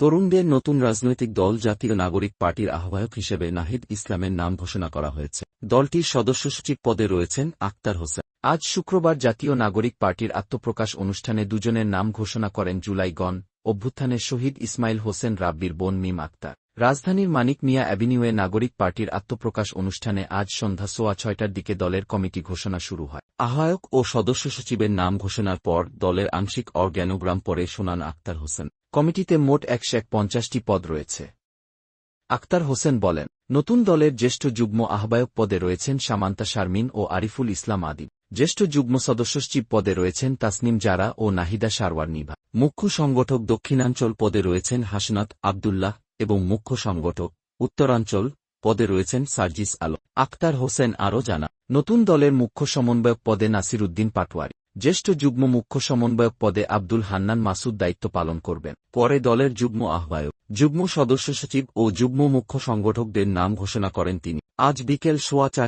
তরুণদের নতুন রাজনৈতিক দল জাতীয় নাগরিক পার্টির আহ্বায়ক হিসেবে নাহিদ ইসলামের নাম ঘোষণা করা হয়েছে। দলটির সদস্যসচিব পদে রয়েছেন আক্তার হোসেন। আজ শুক্রবার জাতীয় নাগরিক পার্টির আত্মপ্রকাশ অনুষ্ঠানে দুজনের নাম ঘোষণা করেন জুলাই গণ অভ্যুত্থানের শহীদ ইসমাইল হোসেন রাব্বির বোন মিম আক্তার। রাজধানীর মানিক মিয়া অ্যাভিনিউয়ে নাগরিক পার্টির আত্মপ্রকাশ অনুষ্ঠানে আজ সন্ধ্যা 6:15টার দিকে দলের কমিটি ঘোষণা শুরু হয়। আহ্বায়ক ও সদস্য সচিবের নাম ঘোষণার পর দলের আংশিক অর্গ্যানোগ্রাম পড়ে শোনান আক্তার হোসেন। কমিটিতে মোট 150টি পদ রয়েছে। আক্তার হোসেন বলেন, নতুন দলের জ্যেষ্ঠ যুগ্ম আহ্বায়ক পদে রয়েছেন সামান্তা শারমিন ও আরিফুল ইসলাম আদিব। জ্যেষ্ঠ যুগ্ম সদস্যসচিব পদে রয়েছেন তাসনিম জারা ও নাহিদা সারওয়ার নিভা। মুখ্য সংগঠক দক্ষিণাঞ্চল পদে রয়েছেন হাসনাত আবদুল্লাহ এবং মুখ্য সংগঠক উত্তরাঞ্চল পদে রয়েছেন সার্জিস আলম। আক্তার হোসেন আরও জানান, নতুন দলের মুখ্য সমন্বয়ক পদে নাসির উদ্দিন পাটোয়ারি, জ্যেষ্ঠ যুগ্ম মুখ্য সমন্বয়ক পদে আব্দুল হান্নান মাসুদ দায়িত্ব পালন করবেন। পরে দলের যুগ্ম আহ্বায়ক, যুগ্ম সদস্য সচিব ও যুগ্ম মুখ্য সংগঠকদের নাম ঘোষণা করেন তিনি। আজ বিকেল 4:15